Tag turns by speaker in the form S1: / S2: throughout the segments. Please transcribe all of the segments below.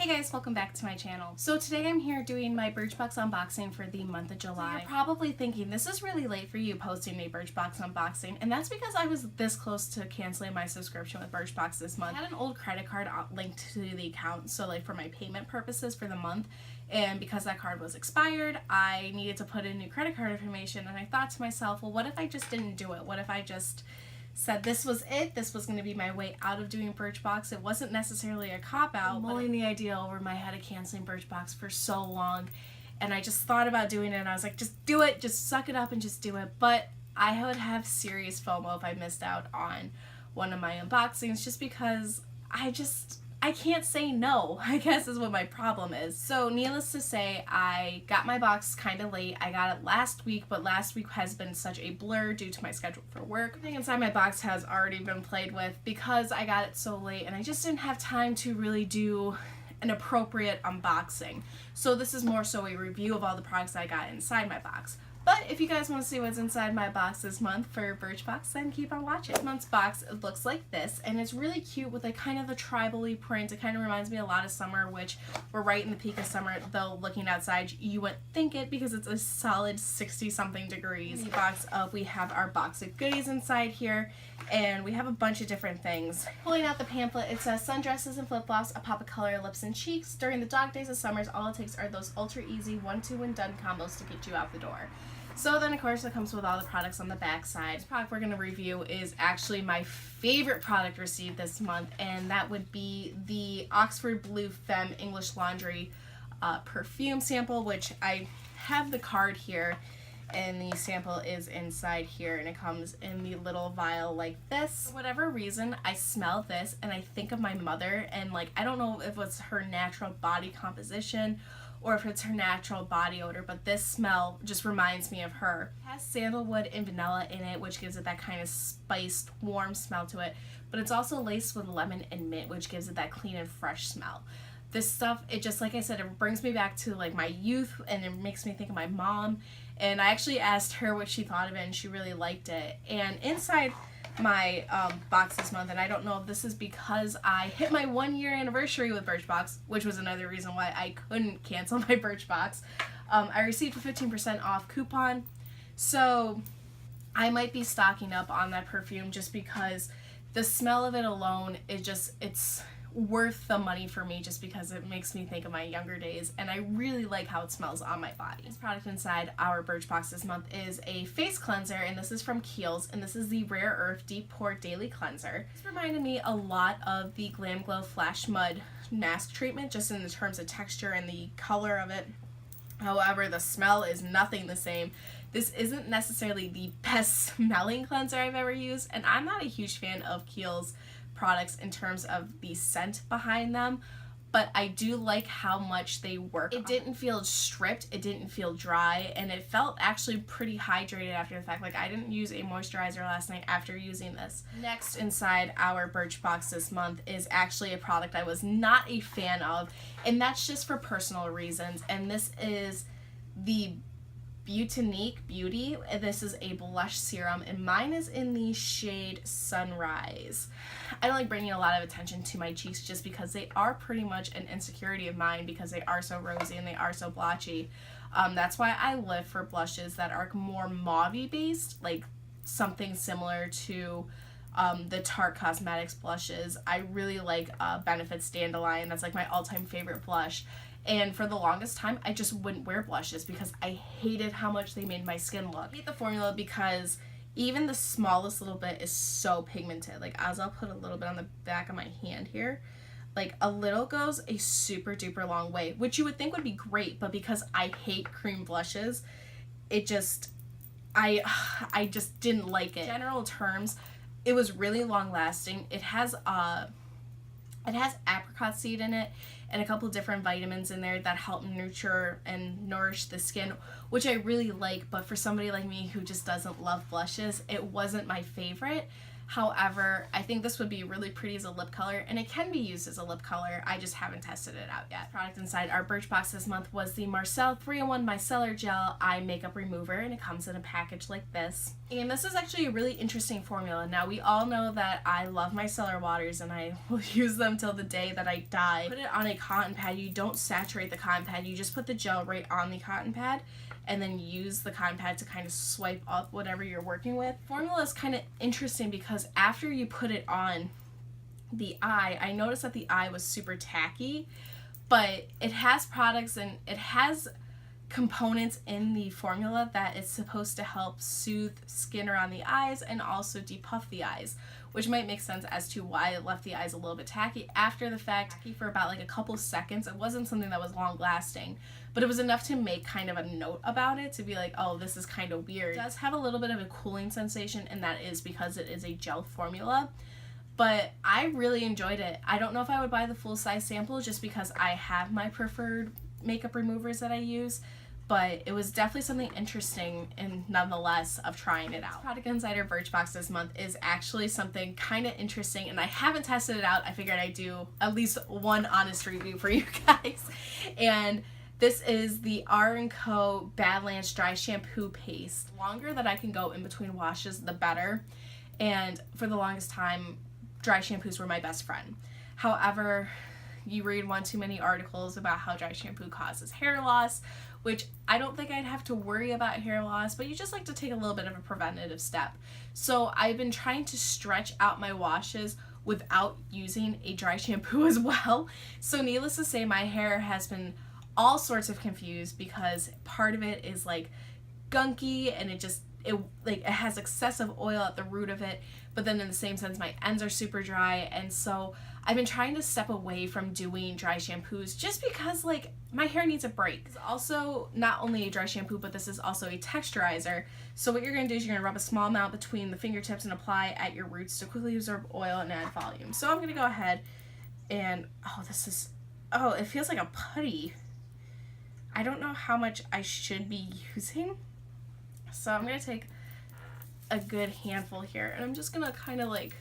S1: Hey guys, welcome back to my channel. So today I'm here doing my Birchbox unboxing for the month of July. So you're probably thinking this is really late for you posting a Birchbox unboxing, and that's because I was this close to canceling my subscription with Birchbox this month. I had an old credit card linked to the account, so like for my payment purposes for the month, and because that card was expired, I needed to put in new credit card information, and I thought to myself, well, what if I just didn't do it? What if I just said this was it, this was going to be my way out of doing Birchbox. It wasn't necessarily a cop-out, mulling the idea over my head of canceling Birchbox for so long, and I just thought about doing it, and I was like, just do it, just suck it up and just do it. But I would have serious FOMO if I missed out on one of my unboxings, just because I can't say no, I guess is what my problem is. So needless to say, I got my box kind of late. I got it last week, but last week has been such a blur due to my schedule for work. Everything inside my box has already been played with because I got it so late, and I just didn't have time to really do an appropriate unboxing. So this is more so a review of all the products I got inside my box. But if you guys want to see what's inside my box this month for Birchbox, then keep on watching. This month's box, it looks like this, and it's really cute with a kind of a tribal-y print. It kind of reminds me a lot of summer, which we're right in the peak of summer, though looking outside, you wouldn't think it because it's a solid 60-something degrees. We have our box of goodies inside here, and we have a bunch of different things. Pulling out the pamphlet, it says sundresses and flip-flops, a pop of color, lips and cheeks. During the dog days of summers, all it takes are those ultra-easy 1-2-and-done combos to get you out the door. So then, of course, it comes with all the products on the back side. The product we're going to review is actually my favorite product received this month, and that would be the Oxford Blue Femme English Laundry perfume sample, which I have the card here, and the sample is inside here, and it comes in the little vial like this. For whatever reason, I smell this, and I think of my mother, and like, I don't know if it's her natural body composition or if it's her natural body odor, but this smell just reminds me of her. It has sandalwood and vanilla in it, which gives it that kind of spiced, warm smell to it, but it's also laced with lemon and mint, which gives it that clean and fresh smell. This stuff, it just, like I said, it brings me back to like my youth, and it makes me think of my mom, and I actually asked her what she thought of it, and she really liked it. And inside my box this month, and I don't know if this is because I hit my 1-year anniversary with Birchbox, which was another reason why I couldn't cancel my Birchbox. I received a 15% off coupon, so I might be stocking up on that perfume just because the smell of it alone is it's worth the money for me, just because it makes me think of my younger days, and I really like how it smells on my body. This product inside our Birchbox this month is a face cleanser, and this is from Kiehl's, and this is the Rare Earth Deep Pore Daily Cleanser. This reminded me a lot of the Glam Glow Flash Mud mask treatment, just in the terms of texture and the color of it. However, the smell is nothing the same. This isn't necessarily the best smelling cleanser I've ever used, and I'm not a huge fan of Kiehl's products in terms of the scent behind them, but I do like how much they work. It didn't feel stripped, it didn't feel dry, and it felt actually pretty hydrated after the fact. Like, I didn't use a moisturizer last night after using this. Next inside our Birchbox this month is actually a product I was not a fan of, and that's just for personal reasons, and this is the Beautinique Beauty. This is a blush serum, and mine is in the shade Sunrise. I don't like bringing a lot of attention to my cheeks just because they are pretty much an insecurity of mine because they are so rosy and they are so blotchy. That's why I live for blushes that are more mauve-y based, like something similar to the Tarte Cosmetics blushes. I really like Benefit's Dandelion. That's like my all-time favorite blush. And for the longest time, I just wouldn't wear blushes because I hated how much they made my skin look. I hate the formula because even the smallest little bit is so pigmented. Like, as I'll put a little bit on the back of my hand here, like a little goes a super duper long way, which you would think would be great, but because I hate cream blushes, it just, I just didn't like it. In general terms, it was really long lasting. It has apricot seed in it and a couple different vitamins in there that help nurture and nourish the skin, which I really like, but for somebody like me who just doesn't love blushes, it wasn't my favorite. However, I think this would be really pretty as a lip color, and it can be used as a lip color. I just haven't tested it out yet. Product inside our Birchbox this month was the Marcel 3-in-1 Micellar Gel Eye Makeup Remover, and it comes in a package like this. And this is actually a really interesting formula. Now, we all know that I love my micellar waters and I will use them till the day that I die. Put it on a cotton pad. You don't saturate the cotton pad. You just put the gel right on the cotton pad and then use the cotton pad to kind of swipe up whatever you're working with. Formula is kind of interesting because after you put it on the eye, I noticed that the eye was super tacky, but it has products and it has components in the formula that is supposed to help soothe skin around the eyes and also depuff the eyes, which might make sense as to why it left the eyes a little bit tacky after the fact. For about like a couple seconds. It wasn't something that was long lasting, but it was enough to make kind of a note about it, to be like, oh, this is kind of weird. It does have a little bit of a cooling sensation, and that is because it is a gel formula, but I really enjoyed it. I don't know if I would buy the full size sample just because I have my preferred makeup removers that I use, but it was definitely something interesting and nonetheless of trying it out. Product Insider Birchbox this month is actually something kind of interesting, and I haven't tested it out. I figured I'd do at least one honest review for you guys. And this is the R & Co Badlands Dry Shampoo Paste. The longer that I can go in between washes, the better. And for the longest time, dry shampoos were my best friend. However, you read one too many articles about how dry shampoo causes hair loss, which I don't think I'd have to worry about hair loss, but you just like to take a little bit of a preventative step. So I've been trying to stretch out my washes without using a dry shampoo as well. So needless to say, my hair has been all sorts of confused because part of it is like gunky and it has excessive oil at the root of it, but then in the same sense my ends are super dry, and so I've been trying to step away from doing dry shampoos just because like my hair needs a break. It's also not only a dry shampoo, but this is also a texturizer. So what you're going to do is you're going to rub a small amount between the fingertips and apply at your roots to quickly absorb oil and add volume. So I'm going to go ahead and, it feels like a putty. I don't know how much I should be using. So I'm going to take a good handful here, and I'm just going to kind of like,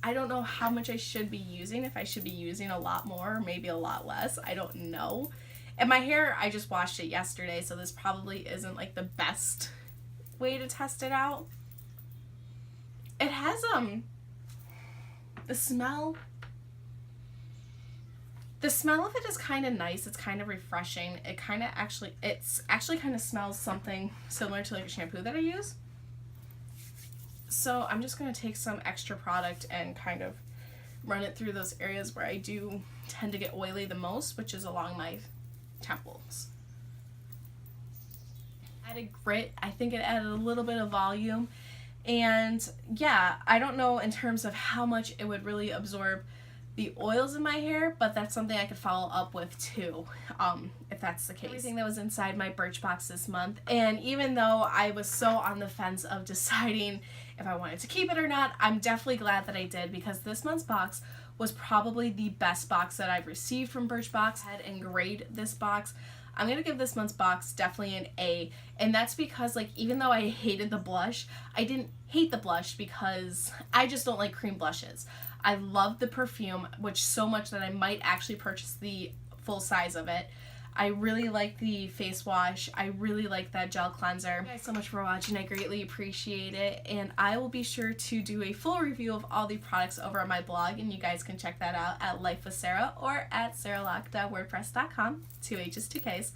S1: I don't know how much I should be using, if I should be using a lot more or maybe a lot less. I don't know. And my hair, I just washed it yesterday, so this probably isn't like the best way to test it out. It has the smell of it is kind of nice. It's kind of refreshing. It's actually kind of smells something similar to like a shampoo that I use. So I'm just going to take some extra product and kind of run it through those areas where I do tend to get oily the most, which is along my temples. Added grit. I think it added a little bit of volume. And yeah, I don't know in terms of how much it would really absorb the oils in my hair, but that's something I could follow up with too, if that's the case. Everything that was inside my Birchbox this month, and even though I was so on the fence of deciding if I wanted to keep it or not, I'm definitely glad that I did, because this month's box was probably the best box that I've received from Birchbox. Head and grade this box. I'm going to give this month's box definitely an A, and that's because like even though I hated the blush, I didn't hate the blush because I just don't like cream blushes. I love the Perfume, which so much that I might actually purchase the full size of it. I really like the face wash. I really like that gel cleanser. Thank you guys so much for watching. I greatly appreciate it. And I will be sure to do a full review of all the products over on my blog. And you guys can check that out at Life with Sarah or at sarahlock.wordpress.com. 2 H's, 2 K's.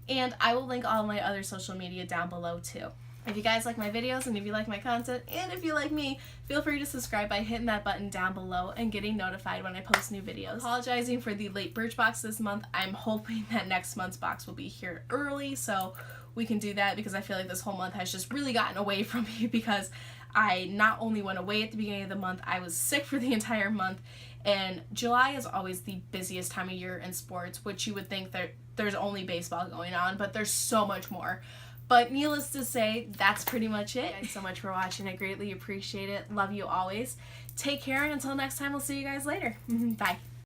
S1: And I will link all of my other social media down below too. If you guys like my videos and if you like my content and if you like me, feel free to subscribe by hitting that button down below and getting notified when I post new videos. Apologizing for the late Birchbox this month. I'm hoping that next month's box will be here early so we can do that, because I feel like this whole month has just really gotten away from me because I not only went away at the beginning of the month, I was sick for the entire month, and July is always the busiest time of year in sports, which you would think that there's only baseball going on, but there's so much more. But needless to say, that's pretty much it. Thanks so much for watching. I greatly appreciate it. Love you always. Take care, and until next time, I'll see you guys later. Bye.